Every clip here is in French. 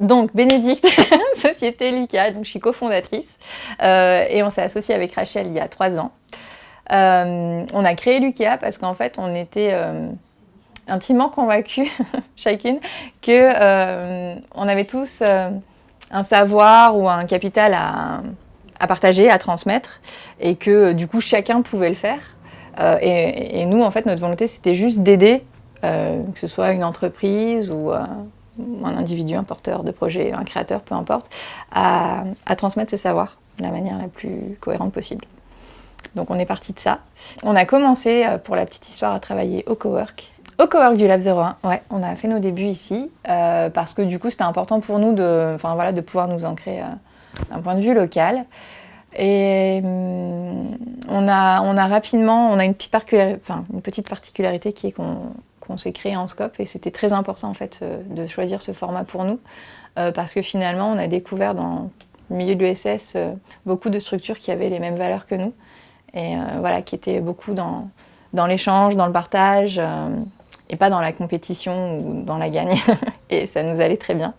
Donc, Bénédicte, société Lucas, donc je suis cofondatrice et on s'est associé avec Rachel il y a 3 ans. On a créé Lucas parce qu'en fait, on était intimement convaincus, chacune, que on avait tous un savoir ou un capital à partager, à transmettre, et que du coup, chacun pouvait le faire. Et nous, en fait, notre volonté, c'était juste d'aider, que ce soit une entreprise ou un individu, un porteur de projet, un créateur, peu importe, à transmettre ce savoir de la manière la plus cohérente possible. Donc on est parti de ça. On a commencé, pour la petite histoire, à travailler au cowork. Au cowork du Lab 01, ouais, on a fait nos débuts ici, parce que du coup c'était important pour nous de pouvoir nous ancrer d'un point de vue local. Et on a rapidement, on a une petite particularité qui est qu'on s'est créé en scope, et c'était très important en fait de choisir ce format pour nous, parce que finalement on a découvert dans le milieu de l'ESS beaucoup de structures qui avaient les mêmes valeurs que nous, et qui étaient beaucoup dans l'échange, dans le partage, et pas dans la compétition ou dans la gagne, et ça nous allait très bien.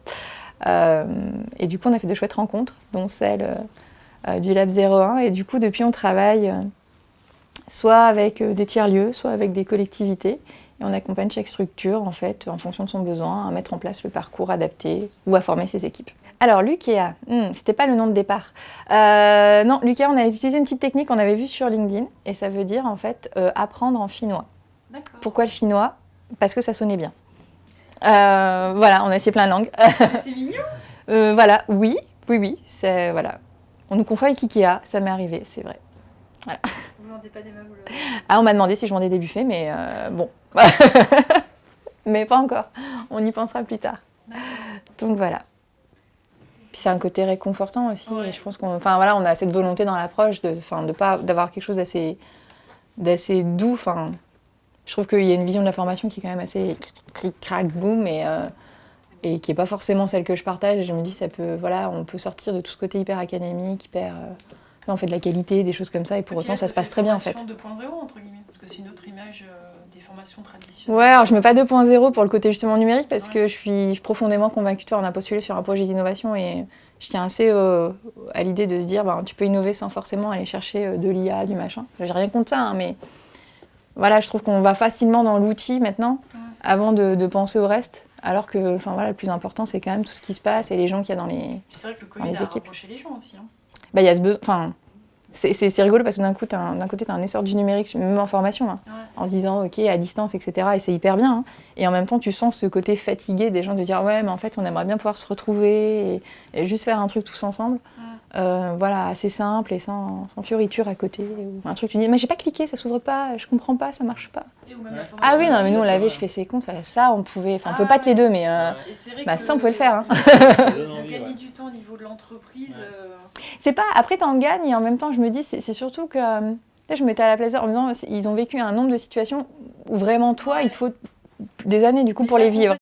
Et du coup on a fait de chouettes rencontres, dont celle du Lab 01, et du coup depuis on travaille soit avec des tiers-lieux, soit avec des collectivités, et on accompagne chaque structure en fait en fonction de son besoin à mettre en place le parcours adapté ou à former ses équipes. Alors Lucas, c'était pas le nom de départ. Non, Lucas, on a utilisé une petite technique qu'on avait vue sur LinkedIn, et ça veut dire en fait apprendre en finnois. D'accord. Pourquoi le finnois? Parce que ça sonnait bien. Voilà, on a essayé plein de langues. C'est mignon. Voilà, oui, c'est voilà. On nous confond avec Ikea, ça m'est arrivé, c'est vrai. Voilà. Vous vendez pas des meubles? Ah, on m'a demandé si je vendais des buffets, mais bon. Mais pas encore. On y pensera plus tard. Donc voilà. Puis c'est un côté réconfortant aussi. Ouais. Et je pense on a cette volonté dans l'approche d'avoir quelque chose d'assez doux. Je trouve qu'il y a une vision de la formation qui est quand même assez cric-crac boum, et qui n'est pas forcément celle que je partage. Et je me dis, on peut sortir de tout ce côté hyper académique, on fait de la qualité, des choses comme ça, et pour autant ça se passe très bien en fait. 2.0 entre guillemets, parce que c'est une autre image des formations traditionnelles. Ouais, alors je mets pas 2.0 pour le côté justement numérique, parce que je suis profondément convacue. On a postulé sur un projet d'innovation, et je tiens assez à l'idée de se dire, tu peux innover sans forcément aller chercher de l'IA, du machin. J'ai rien contre ça, hein, mais voilà, je trouve qu'on va facilement dans l'outil maintenant, avant de penser au reste. Alors que, le plus important, c'est quand même tout ce qui se passe et les gens qu'il y a dans les équipes. C'est vrai que le Covid a rapproché les gens aussi. Hein. Il y a ce besoin. C'est rigolo parce que d'un côté, tu as un essor du numérique, même en formation, hein, en se disant, ok, à distance, etc. Et c'est hyper bien. Hein. Et en même temps, tu sens ce côté fatigué des gens de dire, ouais, mais en fait, on aimerait bien pouvoir se retrouver et juste faire un truc tous ensemble. Assez simple et sans fioriture à côté. Ou un truc, tu dis, mais j'ai pas cliqué, ça s'ouvre pas, je comprends pas, ça marche pas. Ah oui, non, mais nous on l'avait, je fais c'est con, ça on pouvait, on peut pas être les deux, mais ça on pouvait le faire. Hein. Gagner du temps au niveau de l'entreprise. C'est pas, après t'en gagnes, et en même temps je me dis, c'est surtout que, je me mettais à la place en me disant, ils ont vécu un nombre de situations où vraiment toi, il te faut des années du coup pour les vivre.